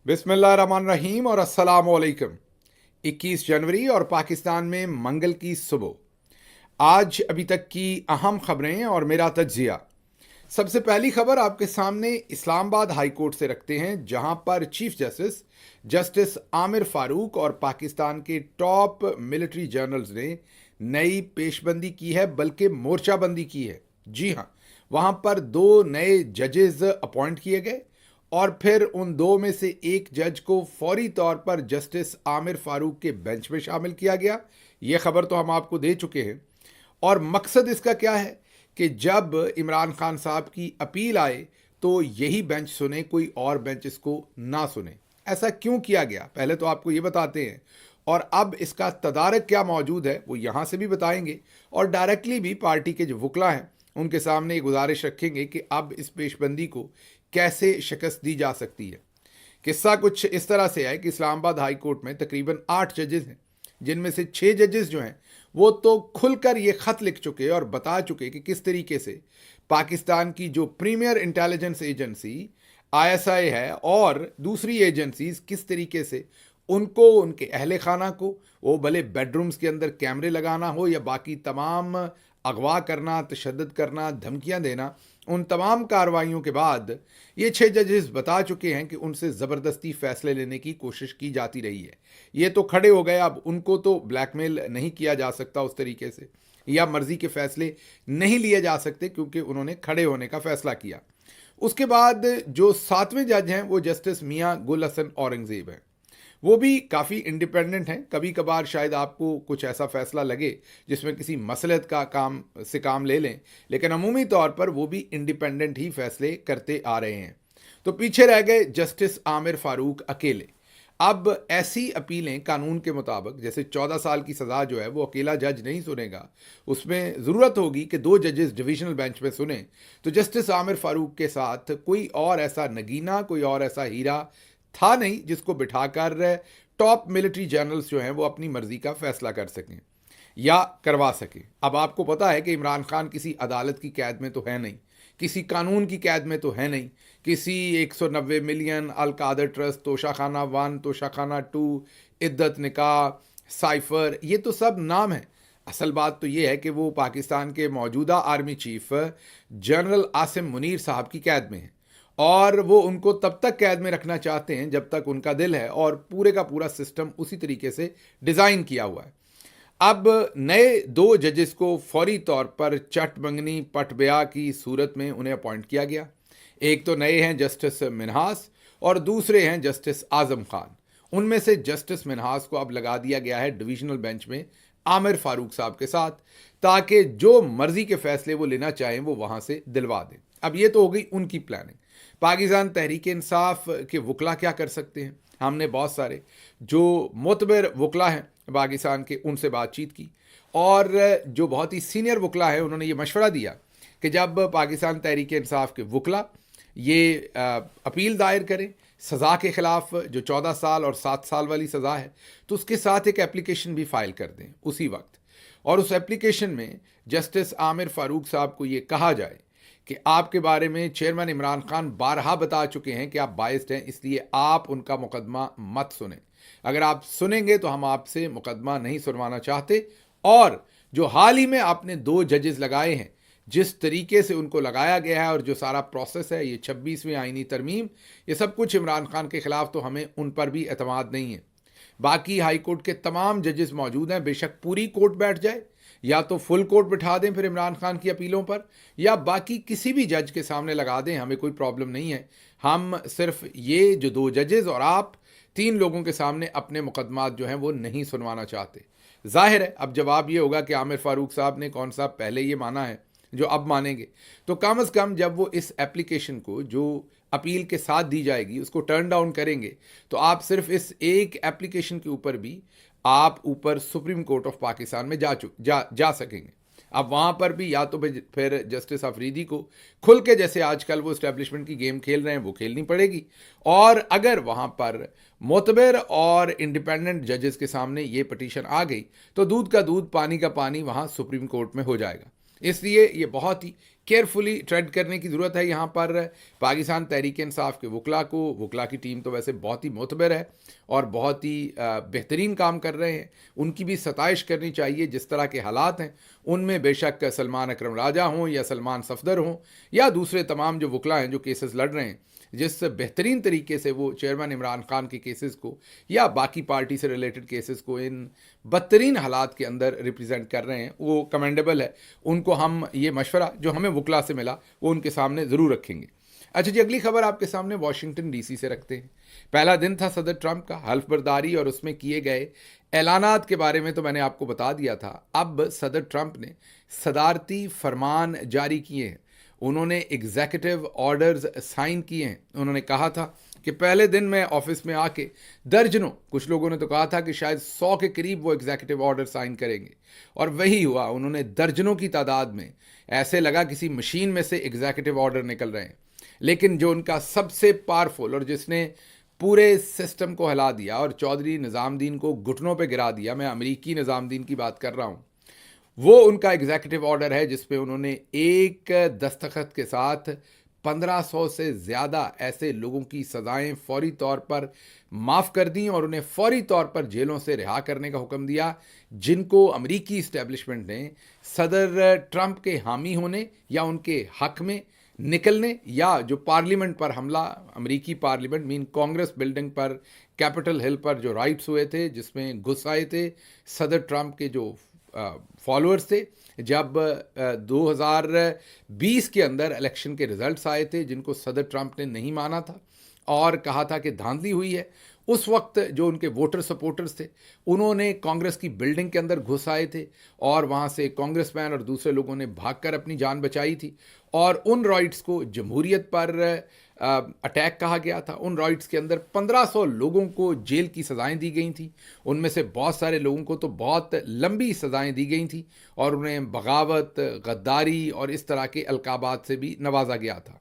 बिस्मिल्लाहिर्रहमानिर्रहीम और अस्सलामुअलैकुम। 21 जनवरी और पाकिस्तान में मंगल की सुबह। आज अभी तक की अहम खबरें और मेरा तज्जिया। सबसे पहली खबर आपके सामने इस्लामाबाद हाई कोर्ट से रखते हैं, जहां पर chief justice justice Aamir Farooq और पाकिस्तान के टॉप मिलिट्री जर्नल्स ने नई पेशबंदी की है, बल्कि मोर्चाबंदी की है। जी हां, वहां पर दो नए जजेस अपॉइंट किए गए और फिर उन दो में से एक जज को फौरी तौर पर जस्टिस आमिर फारूक के बेंच में शामिल किया गया। यह खबर तो हम आपको दे चुके हैं। और मकसद इसका क्या है कि जब इमरान खान साहब की अपील आए तो यही बेंच सुने, कोई और बेंच इसको ना सुने। ऐसा क्यों किया गया, पहले तो आपको ये बताते हैं, और अब इसका तदारक क्या मौजूद है वो यहाँ से भी बताएंगे, और डायरेक्टली भी पार्टी के जो वकला हैं उनके सामने ये गुजारिश रखेंगे कि अब इस पेशबंदी को कैसे शिकस्त दी जा सकती है। किस्सा कुछ इस तरह से है कि इस्लामाबाद हाई कोर्ट में तकरीबन 8 जजेस हैं, जिनमें से 6 जजेस जो हैं वो तो खुलकर ये ख़त लिख चुके और बता चुके कि किस तरीके से पाकिस्तान की जो प्रीमियर इंटेलिजेंस एजेंसी आईएसआई है और दूसरी एजेंसीज किस तरीके से उनको, उनके अहले खाना को, वो भले बेडरूम्स के अंदर कैमरे लगाना हो या बाकी तमाम अगवा करना, तशद्दुद करना, धमकियां देना, उन तमाम कार्रवाइयों के बाद ये 6 जजेस बता चुके हैं कि उनसे ज़बरदस्ती फ़ैसले लेने की कोशिश की जाती रही है। ये तो खड़े हो गए, अब उनको तो ब्लैकमेल नहीं किया जा सकता उस तरीके से, या मर्ज़ी के फ़ैसले नहीं लिए जा सकते क्योंकि उन्होंने खड़े होने का फ़ैसला किया। उसके बाद जो 7वें जज हैं वो जस्टिस मियाँ गुल हसन औरंगज़ेब हैं। वो भी काफ़ी इंडिपेंडेंट हैं। कभी कभार शायद आपको कुछ ऐसा फैसला लगे जिसमें किसी मसलहत का काम ले लें, लेकिन अमूमी तौर पर वो भी इंडिपेंडेंट ही फैसले करते आ रहे हैं। तो पीछे रह गए जस्टिस आमिर फारूक अकेले। अब ऐसी अपीलें कानून के मुताबिक, जैसे 14 साल की सज़ा जो है वो अकेला जज नहीं सुनेगा, उसमें ज़रूरत होगी कि 2 जजेस डिविजनल बेंच में सुने। तो जस्टिस आमिर फारूक के साथ कोई और ऐसा नगीना, कोई और ऐसा हीरा था नहीं जिसको बिठाकर टॉप मिलिट्री जनरल्स जो हैं वो अपनी मर्जी का फैसला कर सकें या करवा सकें। अब आपको पता है कि इमरान खान किसी अदालत की कैद में तो है नहीं, किसी कानून की कैद में तो है नहीं, किसी 190 मिलियन अल कादर ट्रस्ट, तोशाखाना 1, तोशाखाना 2, इद्दत निकाह, साइफर, ये तो सब नाम है। असल बात तो ये है कि वो पाकिस्तान के मौजूदा army chief general Asim Munir साहब की कैद में है, और वो उनको तब तक कैद में रखना चाहते हैं जब तक उनका दिल है, और पूरे का पूरा सिस्टम उसी तरीके से डिज़ाइन किया हुआ है। अब नए 2 जजेस को फौरी तौर पर चट मंगनी पट ब्याह की सूरत में उन्हें अपॉइंट किया गया। एक तो नए हैं जस्टिस मिन्हास और दूसरे हैं जस्टिस आजम खान। उनमें से जस्टिस मिन्हास को अब लगा दिया गया है डिविजनल बेंच में आमिर फारूक साहब के साथ, ताकि जो मर्जी के फैसले वो लेना चाहें वो वहां से दिलवा दें। अब ये तो हो गई उनकी प्लानिंग। पाकिस्तान तहरीक इंसाफ के वकला क्या कर सकते हैं? हमने बहुत सारे जो मोतबर वकला हैं पाकिस्तान के, उनसे बातचीत की, और जो बहुत ही सीनियर वकला है उन्होंने ये मशवरा दिया कि जब पाकिस्तान तहरीक इंसाफ के वकला ये अपील दायर करें सज़ा के ख़िलाफ़, जो 14 साल और 7 साल वाली सज़ा है, तो उसके साथ एक एप्लीकेशन भी फ़ाइल कर दें उसी वक्त, और उस एप्लीकेशन में जस्टिस आमिर फारूक साहब को ये कहा जाए कि आपके बारे में चेयरमैन इमरान खान बारहा बता चुके हैं कि आप बाइस्ड हैं, इसलिए आप उनका मुकदमा मत सुने। अगर आप सुनेंगे तो हम आपसे मुकदमा नहीं सुनवाना चाहते। और जो हाल ही में आपने 2 जजेस लगाए हैं, जिस तरीके से उनको लगाया गया है और जो सारा प्रोसेस है, ये 26वीं आईनी तरमीम, ये सब कुछ इमरान खान के ख़िलाफ़, तो हमें उन पर भी एतमाद नहीं है। बाकी हाई कोर्ट के तमाम जजेस मौजूद हैं, बेशक पूरी कोर्ट बैठ जाए या तो फुल कोर्ट बिठा दें फिर इमरान खान की अपीलों पर, या बाकी किसी भी जज के सामने लगा दें, हमें कोई प्रॉब्लम नहीं है। हम सिर्फ ये जो 2 जजेस और आप 3 लोगों के सामने अपने मुकदमात जो हैं वो नहीं सुनवाना चाहते। जाहिर है अब जवाब ये होगा कि आमिर फारूक साहब ने कौन सा पहले ये माना है जो अब मानेंगे। तो कम अज़ कम जब वो इस एप्लीकेशन को जो अपील के साथ दी जाएगी उसको टर्न डाउन करेंगे, तो आप सिर्फ इस एक एप्लीकेशन के ऊपर भी आप ऊपर सुप्रीम कोर्ट ऑफ पाकिस्तान में जा सकेंगे। अब वहाँ पर भी या तो फिर जस्टिस अफरीदी को खुल के, जैसे आजकल वो इस्टेब्लिशमेंट की गेम खेल रहे हैं, वो खेलनी पड़ेगी, और अगर वहाँ पर मोतबर और इंडिपेंडेंट जजेस के सामने ये पटिशन आ गई तो दूध का दूध पानी का पानी वहाँ सुप्रीम कोर्ट में हो जाएगा। इसलिए ये बहुत ही केयरफुली ट्रेड करने की ज़रूरत है यहाँ पर पाकिस्तान तहरीक इंसाफ के वकला की टीम तो वैसे बहुत ही मोतबर है और बहुत ही बेहतरीन काम कर रहे हैं। उनकी भी सताइश करनी चाहिए। जिस तरह के हालात हैं उनमें बेशक सलमान अकरम राजा हों या सलमान सफदर हों या दूसरे तमाम जो वकला हैं जो केसेस लड़ रहे हैं, जिस बेहतरीन तरीके से वो चेयरमैन इमरान खान के केसेस को या बाकी पार्टी से रिलेटेड केसेस को इन बदतरीन हालात के अंदर रिप्रेजेंट कर रहे हैं, वो कमेंडेबल है। उनको हम ये मशवरा जो हमें वकला से मिला वो उनके सामने ज़रूर रखेंगे। अच्छा जी, अगली खबर आपके सामने वाशिंगटन डीसी से रखते हैं। पहला दिन था सदर ट्रंप का हल्फ बर्दारी और उसमें किए गए ऐलानात के बारे में तो मैंने आपको बता दिया था। अब सदर ट्रंप ने सदारती फरमान जारी किए हैं। उन्होंने एग्जीक्यूटिव ऑर्डर्स साइन किए हैं। उन्होंने कहा था कि पहले दिन में ऑफिस में आके दर्जनों, कुछ लोगों ने तो कहा था कि शायद 100 के करीब वो एग्जीक्यूटिव ऑर्डर साइन करेंगे, और वही हुआ। उन्होंने दर्जनों की तादाद में, ऐसे लगा किसी मशीन में से एग्जीक्यूटिव ऑर्डर निकल रहे हैं। लेकिन जो उनका सबसे पावरफुल और जिसने पूरे सिस्टम को हिला दिया और चौधरी निज़ामुद्दीन को घुटनों पे गिरा दिया, मैं अमरीकी निज़ामुद्दीन की बात कर रहा हूँ, वो उनका एग्जीक्यूटिव ऑर्डर है जिसपे उन्होंने एक दस्तखत के साथ 1500 से ज़्यादा ऐसे लोगों की सज़ाएं फौरी तौर पर माफ़ कर दी और उन्हें फौरी तौर पर जेलों से रिहा करने का हुक्म दिया, जिनको अमरीकी इस्टेब्लिशमेंट ने सदर ट्रंप के हामी होने या उनके हक में निकलने या जो पार्लियामेंट पर हमला, अमरीकी पार्लियामेंट मीन कांग्रेस बिल्डिंग पर, कैपिटल हिल पर जो राइट्स हुए थे जिसमें घुस आए थे सदर ट्रंप के जो फॉलोअर्स थे, जब 2020 के अंदर इलेक्शन के रिजल्ट्स आए थे जिनको सदर ट्रंप ने नहीं माना था और कहा था कि धांधली हुई है। उस वक्त जो उनके वोटर सपोर्टर्स थे उन्होंने कांग्रेस की बिल्डिंग के अंदर घुस आए थे और वहाँ से कांग्रेसमैन और दूसरे लोगों ने भागकर अपनी जान बचाई थी और उन राइट्स को जमहूरियत पर अटैक कहा गया था। उन राइट्स के अंदर 1500 लोगों को जेल की सज़ाएं दी गई थी। उनमें से बहुत सारे लोगों को तो बहुत लंबी सज़ाएं दी गई थी और उन्हें बगावत, गद्दारी और इस तरह के अलकाबात से भी नवाजा गया था।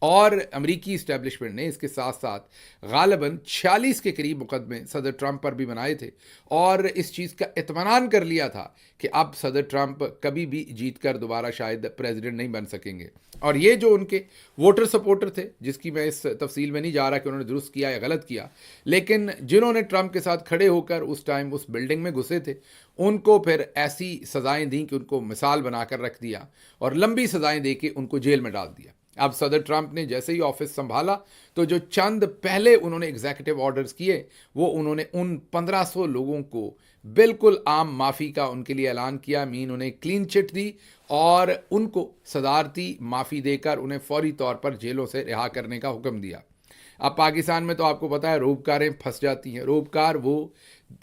और अमरीकी इस्टेब्लिशमेंट ने इसके साथ साथ गालिबन 46 के करीब मुकदमे सदर ट्रंप पर भी बनाए थे और इस चीज़ का इत्मीनान कर लिया था कि अब सदर ट्रंप कभी भी जीत कर दोबारा शायद प्रेसिडेंट नहीं बन सकेंगे। और ये जो उनके वोटर सपोर्टर थे, जिसकी मैं इस तफसील में नहीं जा रहा कि उन्होंने दुरुस्त किया या गलत किया, लेकिन जिन्होंने ट्रंप के साथ खड़े होकर उस टाइम उस बिल्डिंग में घुसे थे, उनको फिर ऐसी सज़ाएं दी कि उनको मिसाल बनाकर रख दिया और लंबी सज़ाएं दे के उनको जेल में डाल दिया। अब सदर ट्रंप ने जैसे ही ऑफिस संभाला तो जो चंद पहले उन्होंने एग्जीक्यूटिव ऑर्डर्स किए वो उन्होंने उन 1500 लोगों को बिल्कुल आम माफ़ी का उनके लिए ऐलान किया, मीन उन्हें क्लीन चिट दी और उनको सदारती माफ़ी देकर उन्हें फौरी तौर पर जेलों से रिहा करने का हुक्म दिया। अब पाकिस्तान में तो आपको पता है रोबकारें फंस जाती हैं। रोबकार वो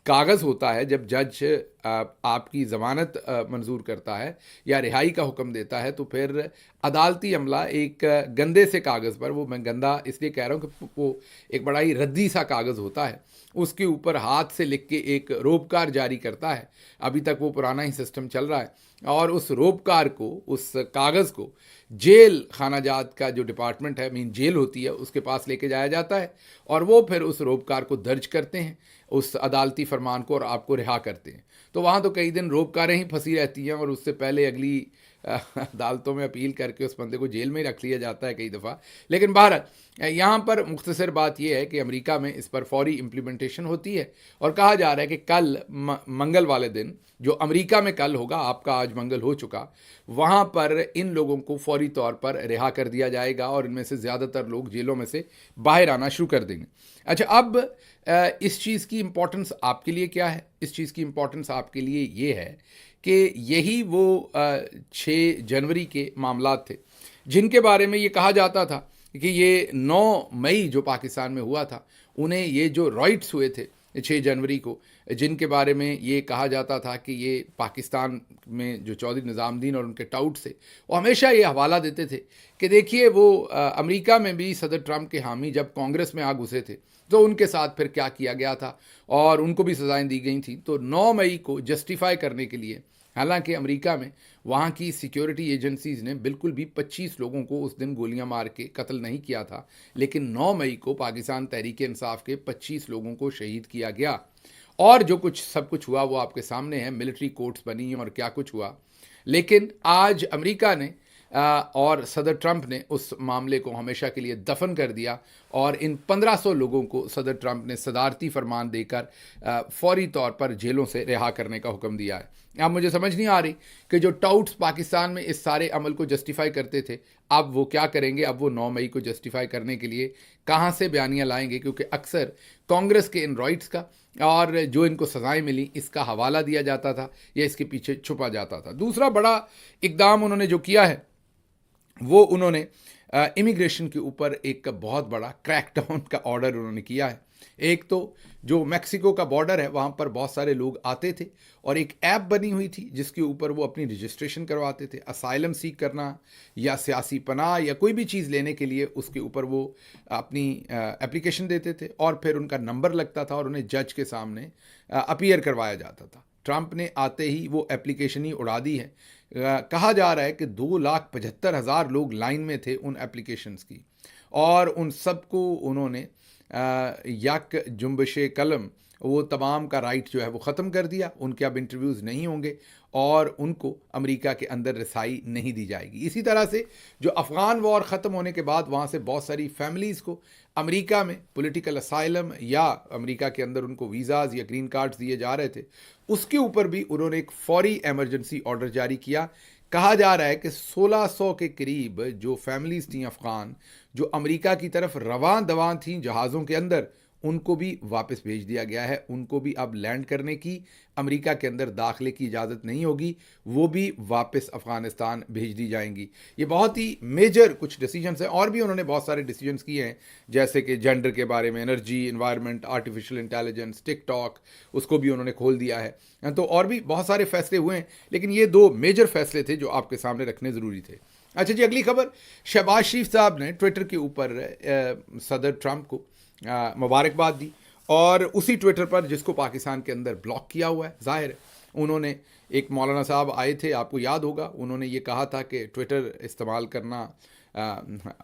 कागज़ होता है जब जज आपकी ज़मानत मंजूर करता है या रिहाई का हुक्म देता है तो फिर अदालती अमला एक गंदे से कागज़ पर, वो मैं गंदा इसलिए कह रहा हूँ कि वो एक बड़ा ही रद्दी सा कागज़ होता है, उसके ऊपर हाथ से लिख के एक रोबकार जारी करता है। अभी तक वो पुराना ही सिस्टम चल रहा है और उस रोबकार को, उस कागज़ को जेल खानाजात का जो डिपार्टमेंट है, मीन जेल होती है, उसके पास लेके जाया जाता है और वो फिर उस रोबकार को दर्ज करते हैं, उस अदालती फरमान को, और आपको रिहा करते हैं। तो वहाँ तो कई दिन रोबकारें ही फंसी रहती हैं और उससे पहले अगली अदालतों में अपील करके उस बंदे को जेल में ही रख लिया जाता है कई दफ़ा। लेकिन बहरहाल यहाँ पर मुख्तसर बात यह है कि अमेरिका में इस पर फौरी इम्प्लीमेंटेशन होती है और कहा जा रहा है कि कल मंगल वाले दिन, जो अमेरिका में कल होगा, आपका आज मंगल हो चुका, वहाँ पर इन लोगों को फौरी तौर पर रिहा कर दिया जाएगा और इनमें से ज़्यादातर लोग जेलों में से बाहर आना शुरू कर देंगे। अच्छा, अब इस चीज़ की इम्पोर्टेंस आपके लिए क्या है? इस चीज़ की इम्पोर्टेंस आपके लिए ये है कि यही वो 6 जनवरी के मामलात थे जिनके बारे में ये कहा जाता था कि ये 9 मई जो पाकिस्तान में हुआ था, उन्हें ये जो राइट्स हुए थे 6 जनवरी को, जिनके बारे में ये कहा जाता था कि ये पाकिस्तान में जो चौधरी निज़ामुद्दीन और उनके टाउट से, वो हमेशा ये हवाला देते थे कि देखिए वो अमेरिका में भी सदर ट्रंप के हामी जब कांग्रेस में आ घुसे थे तो उनके साथ फिर क्या किया गया था और उनको भी सज़ाएं दी गई थी। तो 9 मई को जस्टिफाई करने के लिए, हालांकि अमेरिका में वहाँ की सिक्योरिटी एजेंसीज़ ने बिल्कुल भी 25 लोगों को उस दिन गोलियां मार के कत्ल नहीं किया था, लेकिन 9 मई को पाकिस्तान तहरीक इंसाफ के 25 लोगों को शहीद किया गया और जो कुछ सब कुछ हुआ वो आपके सामने है। मिलिट्री कोर्ट्स बनी और क्या कुछ हुआ। लेकिन आज अमेरिका ने और सदर ट्रंप ने उस मामले को हमेशा के लिए दफन कर दिया और इन 1500 लोगों को सदर ट्रंप ने सदारती फरमान देकर फौरी तौर पर जेलों से रिहा करने का हुक्म दिया है। अब मुझे समझ नहीं आ रही कि जो टाउट्स पाकिस्तान में इस सारे अमल को जस्टिफाई करते थे अब वो क्या करेंगे, अब वो 9 मई को जस्टिफाई करने के लिए कहाँ से बयानियाँ लाएंगे, क्योंकि अक्सर कांग्रेस के इन राइट्स का और जो इनको सज़ाएं मिली इसका हवाला दिया जाता था या इसके पीछे छुपा जाता था। दूसरा बड़ा इकदाम उन्होंने जो किया है वो उन्होंने इमिग्रेशन के ऊपर एक बहुत बड़ा क्रैकडाउन का ऑर्डर उन्होंने किया है। एक तो जो मैक्सिको का बॉर्डर है वहाँ पर बहुत सारे लोग आते थे और एक ऐप बनी हुई थी जिसके ऊपर वो अपनी रजिस्ट्रेशन करवाते थे। असाइलम सीख करना या सियासी पनाह या कोई भी चीज़ लेने के लिए उसके ऊपर वो अपनी एप्लीकेशन देते थे और फिर उनका नंबर लगता था और उन्हें जज के सामने अपीयर करवाया जाता था। ट्रंप ने आते ही वो एप्लीकेशन ही उड़ा दी है। कहा जा रहा है कि 2,75,000 लोग लाइन में थे उन एप्लीकेशंस की और उन सबको उन्होंने यक जुम्बश कलम वो तमाम का राइट जो है वो ख़त्म कर दिया। उनके अब इंटरव्यूज़ नहीं होंगे और उनको अमेरिका के अंदर रसाई नहीं दी जाएगी। इसी तरह से जो अफ़गान वॉर ख़त्म होने के बाद वहाँ से बहुत सारी फैमिलीज़ को अमेरिका में पॉलिटिकल असाइलम या अमेरिका के अंदर उनको वीज़ाज़ या ग्रीन कार्ड्स दिए जा रहे थे, उसके ऊपर भी उन्होंने एक फौरी एमरजेंसी ऑर्डर जारी किया। कहा जा रहा है कि 1600 के करीब जो फैमिलीज़ थीं अफ़गान जो अमेरिका की तरफ रवां दवां थीं जहाज़ों के अंदर, उनको भी वापस भेज दिया गया है। उनको भी अब लैंड करने की, अमेरिका के अंदर दाखिले की इजाज़त नहीं होगी, वो भी वापस अफ़गानिस्तान भेज दी जाएंगी। ये बहुत ही मेजर कुछ डिसीजंस हैं और भी उन्होंने बहुत सारे डिसीजंस किए हैं, जैसे कि जेंडर के बारे में, energy, environment, artificial intelligence, TikTok, उसको भी उन्होंने खोल दिया है। तो और भी बहुत सारे फैसले हुए हैं, लेकिन ये 2 मेजर फैसले थे जो आपके सामने रखने ज़रूरी थे। अच्छा जी, अगली खबर, शहबाज शरीफ साहब ने ट्विटर के ऊपर सदर ट्रंप को मुबारकबाद दी और उसी ट्विटर पर जिसको पाकिस्तान के अंदर ब्लॉक किया हुआ है, जाहिर है उन्होंने, एक मौलाना साहब आए थे, आपको याद होगा, उन्होंने ये कहा था कि ट्विटर इस्तेमाल करना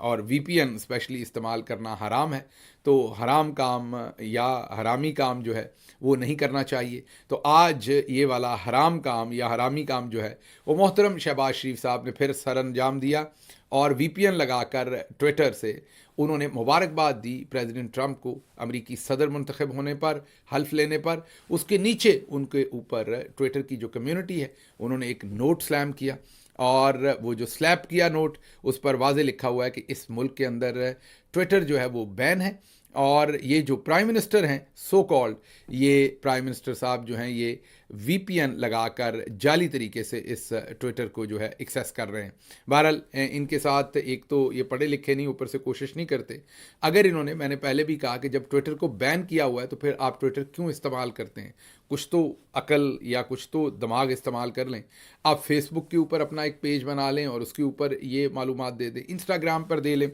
और वीपीएन स्पेशली इस्तेमाल करना हराम है, तो हराम काम या हरामी काम जो है वो नहीं करना चाहिए। तो आज ये वाला हराम काम या हरामी काम जो है वो मोहतरम शहबाज शरीफ साहब ने फिर सर अंजाम दिया और वीपीएन लगाकर ट्विटर से उन्होंने मुबारकबाद दी प्रेसिडेंट ट्रंप को अमेरिकी सदर मुंतखब होने पर, हल्फ लेने पर। उसके नीचे उनके ऊपर ट्विटर की जो कम्युनिटी है उन्होंने एक नोट स्लैम किया और वो जो स्लैप किया नोट, उस पर वाज़े लिखा हुआ है कि इस मुल्क के अंदर ट्विटर जो है वो बैन है और ये जो प्राइम मिनिस्टर हैं सो कॉल्ड, ये प्राइम मिनिस्टर साहब जो हैं ये वीपीएन लगाकर जाली तरीके से इस ट्विटर को जो है एक्सेस कर रहे हैं। बहरहाल इनके साथ एक तो ये पढ़े लिखे नहीं, ऊपर से कोशिश नहीं करते। अगर इन्होंने, मैंने पहले भी कहा कि जब ट्विटर को बैन किया हुआ है तो फिर आप ट्विटर क्यों इस्तेमाल करते हैं? कुछ तो अकल या कुछ तो दिमाग इस्तेमाल कर लें। आप फेसबुक के ऊपर अपना एक पेज बना लें और उसके ऊपर ये मालूमात दे दें, इंस्टाग्राम पर दे लें।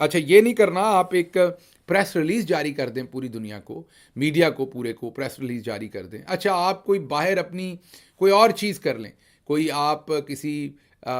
अच्छा, ये नहीं करना, आप एक प्रेस रिलीज़ जारी कर दें, पूरी दुनिया को, मीडिया को पूरे को प्रेस रिलीज़ जारी कर दें। अच्छा, आप कोई बाहर अपनी कोई और चीज़ कर लें, कोई आप किसी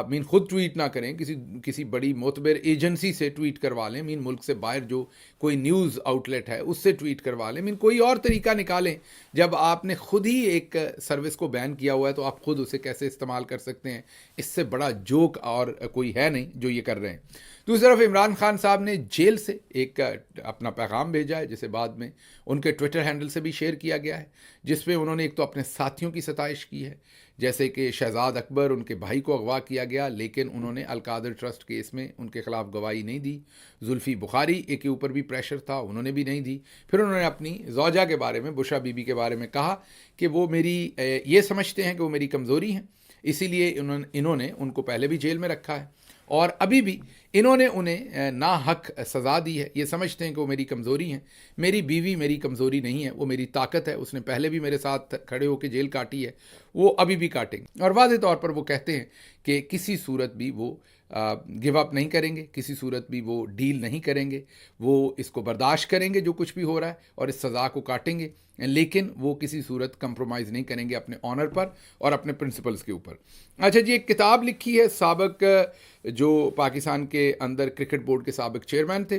मीन खुद ट्वीट ना करें, किसी बड़ी मोतबर एजेंसी से ट्वीट करवा लें, मीन मुल्क से बाहर जो कोई न्यूज़ आउटलेट है उससे ट्वीट करवा लें, मीन कोई और तरीका निकालें। जब आपने खुद ही एक सर्विस को बैन किया हुआ है तो आप खुद उसे कैसे इस्तेमाल कर सकते हैं? इससे बड़ा जोक और कोई है नहीं जो ये कर रहे हैं। दूसरी तरफ इमरान खान साहब ने जेल से एक अपना पैगाम भेजा है, जिसे बाद में उनके ट्विटर हैंडल से भी शेयर किया गया है, जिसमें उन्होंने एक तो अपने साथियों की सताइश की है, जैसे कि शहजाद अकबर, उनके भाई को अगवा किया गया लेकिन उन्होंने अलकादर ट्रस्ट केस में उनके खिलाफ गवाही नहीं दी। जुल्फ़ी बुखारी के ऊपर भी प्रेशर था, उन्होंने भी नहीं दी। फिर उन्होंने अपनी ज़ौजा के बारे में, बुशरा बीबी के बारे में कहा कि वो मेरी, ये समझते हैं कि वो मेरी कमज़ोरी हैं, इसीलिए इन्होंने उनको पहले भी जेल में रखा है और अभी भी इन्होंने उन्हें ना हक सज़ा दी है। ये समझते हैं कि वो मेरी कमज़ोरी हैं। मेरी बीवी मेरी कमज़ोरी नहीं है, वो मेरी ताकत है। उसने पहले भी मेरे साथ खड़े होकर जेल काटी है, वो अभी भी काटेंगे। और वाज़े तौर पर वो कहते हैं कि किसी सूरत भी वो गिव अप नहीं करेंगे, किसी सूरत भी वो डील नहीं करेंगे, वो इसको बर्दाश्त करेंगे जो कुछ भी हो रहा है और इस सज़ा को काटेंगे, लेकिन वो किसी सूरत कंप्रोमाइज़ नहीं करेंगे अपने ऑनर पर और अपने प्रिंसिपल्स के ऊपर। अच्छा जी, एक किताब लिखी है साबिक जो पाकिस्तान के अंदर क्रिकेट बोर्ड के साबिक चेयरमैन थे,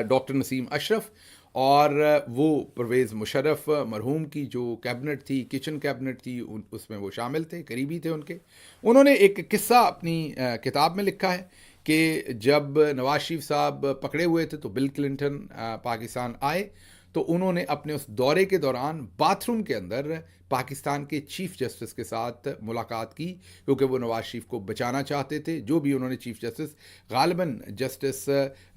डॉक्टर नसीम अशरफ, और वो परवेज़ मुशर्रफ मरहूम की जो कैबिनेट थी, किचन कैबिनेट थी, उसमें वो शामिल थे, करीबी थे उनके। उन्होंने एक किस्सा अपनी किताब में लिखा है कि जब नवाज शरीफ साहब पकड़े हुए थे तो बिल क्लिंटन पाकिस्तान आए, तो उन्होंने अपने उस दौरे के दौरान बाथरूम के अंदर पाकिस्तान के चीफ जस्टिस के साथ मुलाकात की, क्योंकि वो नवाज शरीफ को बचाना चाहते थे। जो भी उन्होंने चीफ जस्टिस, गालिबन जस्टिस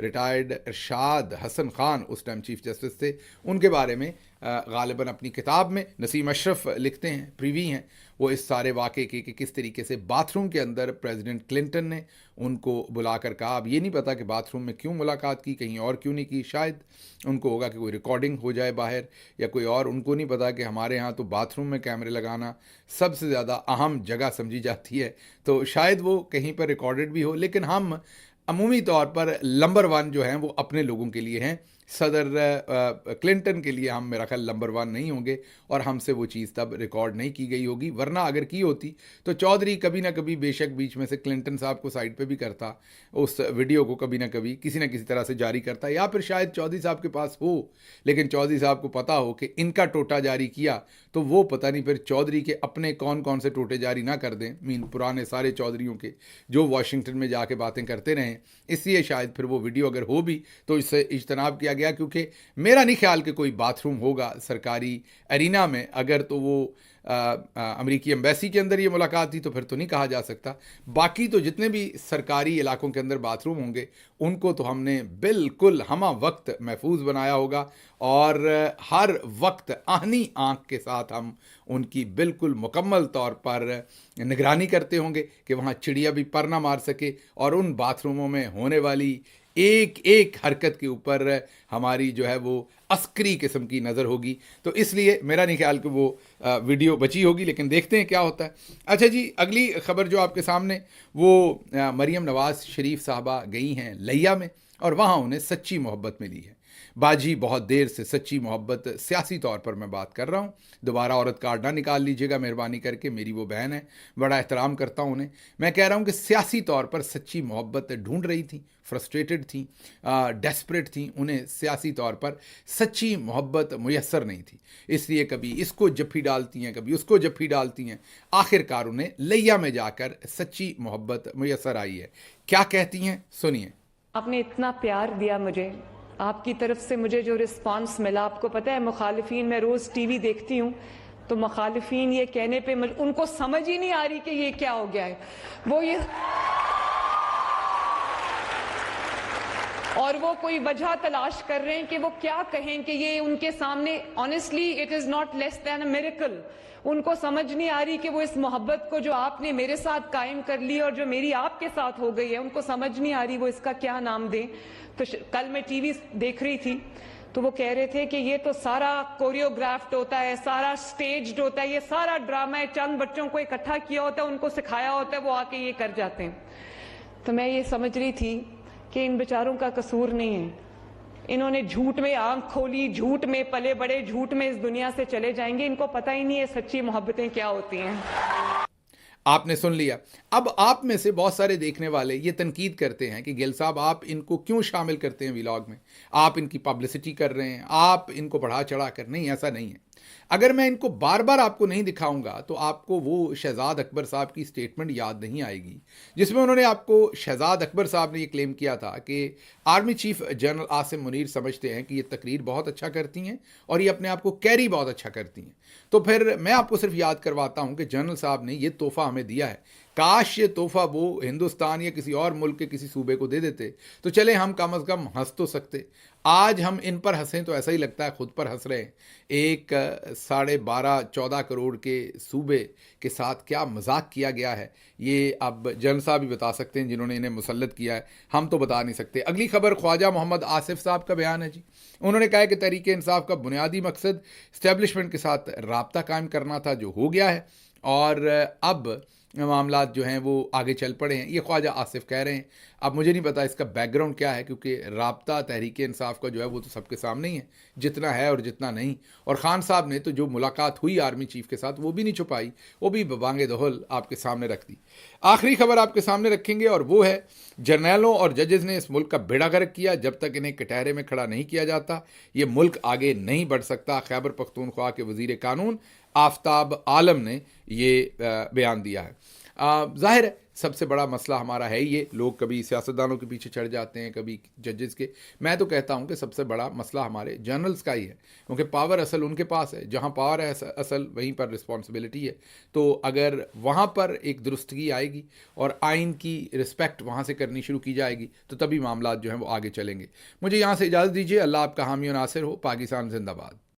रिटायर्ड इरशाद हसन खान उस टाइम चीफ जस्टिस थे, उनके बारे में गालिबन अपनी किताब में नसीम अशरफ लिखते हैं, प्रीवी हैं वो इस सारे वाक़े के कि किस तरीके से बाथरूम के अंदर प्रेसिडेंट क्लिंटन ने उनको बुलाकर कहा। अब ये नहीं पता कि बाथरूम में क्यों मुलाकात की, कहीं और क्यों नहीं की, शायद उनको होगा कि कोई रिकॉर्डिंग हो जाए बाहर या कोई और। उनको नहीं पता कि हमारे यहाँ तो बाथरूम में कैमरे लगाना सबसे ज़्यादा अहम जगह समझी जाती है, तो शायद वो कहीं पर रिकॉर्डेड भी हो। लेकिन हम अमूमी तौर पर नंबर 1 जो हैं वो अपने लोगों के लिए हैं। सदर क्लिंटन के लिए हम मेरा ख्याल नंबर 1 नहीं होंगे और हमसे वो चीज़ तब रिकॉर्ड नहीं की गई होगी, वरना अगर की होती तो चौधरी कभी ना कभी बेशक बीच में से क्लिंटन साहब को साइड पे भी करता, उस वीडियो को कभी ना कभी किसी ना किसी तरह से जारी करता, या फिर शायद चौधरी साहब के पास हो लेकिन चौधरी साहब को पता हो कि इनका टोटा जारी किया तो वो पता नहीं फिर चौधरी के अपने कौन कौन से टोटे जारी ना कर दें, मीन पुराने सारे चौधरियों के जो वाशिंगटन में जाके बातें करते रहें। इसलिए शायद फिर वो वीडियो अगर हो भी तो इससे इज्तनाब किया गया, क्योंकि मेरा नहीं ख्याल कि कोई बाथरूम होगा सरकारी एरिना में। अगर तो वो अमेरिकी एम्बेसी के अंदर ये मुलाकात थी तो फिर तो नहीं कहा जा सकता। बाकी तो जितने भी सरकारी इलाकों के अंदर बाथरूम होंगे उनको तो हमने बिल्कुल हमा वक्त महफूज बनाया होगा और हर वक्त आहनी आँख के साथ हम उनकी बिल्कुल मुकम्मल तौर पर निगरानी करते होंगे कि वहाँ चिड़िया भी पर ना मार सके, और उन बाथरूमों में होने वाली एक एक हरकत के ऊपर हमारी जो है वो अस्करी किस्म की नज़र होगी। तो इसलिए मेरा नहीं ख्याल कि वो वीडियो बची होगी, लेकिन देखते हैं क्या होता है। अच्छा जी, अगली खबर जो आपके सामने वो मरियम नवाज़ शरीफ साहबा गई हैं लिया में और वहाँ उन्हें सच्ची मोहब्बत मिली है। बाजी बहुत देर से सच्ची मोहब्बत, सियासी तौर पर मैं बात कर रहा हूँ, दोबारा औरत कार्ड ना निकाल लीजिएगा मेहरबानी करके, मेरी वो बहन है, बड़ा एहतराम करता हूँ उन्हें। मैं कह रहा हूँ कि सियासी तौर पर सच्ची मोहब्बत ढूंढ रही थी, फ्रस्ट्रेटेड थी, डेस्परेट थी, उन्हें सियासी तौर पर सच्ची मोहब्बत मुयस्सर नहीं थी, इसलिए कभी इसको जफ्फी डालती हैं, कभी उसको जफ्फी डालती हैं। आखिरकार उन्हें लिया में जाकर सच्ची मोहब्बत मुयस्सर आई है। क्या कहती हैं, सुनिए। आपने इतना प्यार दिया मुझे, आपकी तरफ से मुझे जो रिस्पांस मिला, आपको पता है मुखालिफिन, मैं रोज़ टीवी देखती हूँ तो मुखालिफिन ये कहने पे उनको समझ ही नहीं आ रही कि ये क्या हो गया है, वो ये और वो कोई वजह तलाश कर रहे हैं कि वो क्या कहें कि ये उनके सामने, honestly it is not less than a miracle. उनको समझ नहीं आ रही कि वो इस मोहब्बत को जो आपने मेरे साथ कायम कर ली और जो मेरी आपके साथ हो गई है, उनको समझ नहीं आ रही वो इसका क्या नाम दें। तो कल मैं टीवी देख रही थी तो वो कह रहे थे कि ये तो सारा कोरियोग्राफ्ड होता है, सारा स्टेज्ड होता है, ये सारा ड्रामा है, चंद बच्चों को इकट्ठा किया होता है, उनको सिखाया होता है, वो आके ये कर जाते हैं। तो मैं ये समझ रही थी कि इन बेचारों का कसूर नहीं है, इन्होंने झूठ में आंख खोली, झूठ में पले बड़े, झूठ में इस दुनिया से चले जाएंगे, इनको पता ही नहीं है सच्ची मोहब्बतें क्या होती हैं। आपने सुन लिया। अब आप में से बहुत सारे देखने वाले ये तनकीद करते हैं कि गिल साहब आप इनको क्यों शामिल करते हैं व्लॉग में, आप इनकी पब्लिसिटी कर रहे हैं, आप इनको बढ़ा चढ़ा कर। नहीं, ऐसा नहीं है। अगर मैं इनको बार बार आपको नहीं दिखाऊंगा तो आपको वो शहजाद अकबर साहब की स्टेटमेंट याद नहीं आएगी, जिसमें उन्होंने आपको, शहजाद अकबर साहब ने ये क्लेम किया था कि army chief general Asim Munir समझते हैं कि ये तकरीर बहुत अच्छा करती हैं और ये अपने आप को कैरी बहुत अच्छा करती हैं। तो फिर मैं आपको सिर्फ याद करवाता हूं कि जनरल साहब ने ये तोहफा हमें दिया है, काश ये तोहफा वो हिंदुस्तान या किसी और मुल्क के किसी सूबे को दे देते तो चले हम कम अज़ कम हंस तो सकते। आज हम इन पर हंसें तो ऐसा ही लगता है खुद पर हंस रहे हैं। एक 12.5-14 करोड़ के सूबे के साथ क्या मजाक किया गया है, ये अब जनरल साहब भी बता सकते हैं जिन्होंने इन्हें मुसल्लत किया है, हम तो बता नहीं सकते। अगली खबर ख्वाजा मोहम्मद आसिफ साहब का बयान है जी। उन्होंने कहा कि तहरीक इंसाफ का बुनियादी मकसद इस्टेब्लिशमेंट के साथ राब्ता कायम करना था, जो हो गया है, और अब मामला जो हैं वो आगे चल पड़े हैं। ये ख्वाजा आसिफ कह रहे हैं। अब मुझे नहीं पता इसका बैकग्राउंड क्या है, क्योंकि राब्ता तहरीक इंसाफ का जो है वो तो सबके सामने ही है, जितना है और जितना नहीं। और खान साहब ने तो जो मुलाकात हुई आर्मी चीफ के साथ वो भी नहीं छुपाई, वो भी बबांगे दहल आपके सामने रख दी। आखिरी खबर आपके सामने रखेंगे और वो है, जर्नैलों और जजेस ने इस मुल्क का बेड़ा गर्क किया। जब तक इन्हें कटहरे में खड़ा नहीं किया जाता ये मुल्क आगे नहीं बढ़ सकता। खैबर पख्तूनख्वा के वजीर कानून आफ्ताब आलम ने ये बयान दिया है। जाहिर है सबसे बड़ा मसला हमारा है ये, लोग कभी सियासतदानों के पीछे चढ़ जाते हैं, कभी जजेस के। मैं तो कहता हूं कि सबसे बड़ा मसला हमारे जर्नल्स का ही है, क्योंकि पावर असल उनके पास है। जहां पावर है असल वहीं पर रिस्पॉन्सिबिलिटी है। तो अगर वहां पर एक दुरुस्तगी आएगी और आइन की रिस्पेक्ट वहां से करनी शुरू की जाएगी तो तभी मामला जो हैं वो आगे चलेंगे। मुझे यहाँ से इजाज़त दीजिए। अल्लाह आपका हामी और नासिर हो। पाकिस्तान जिंदाबाद।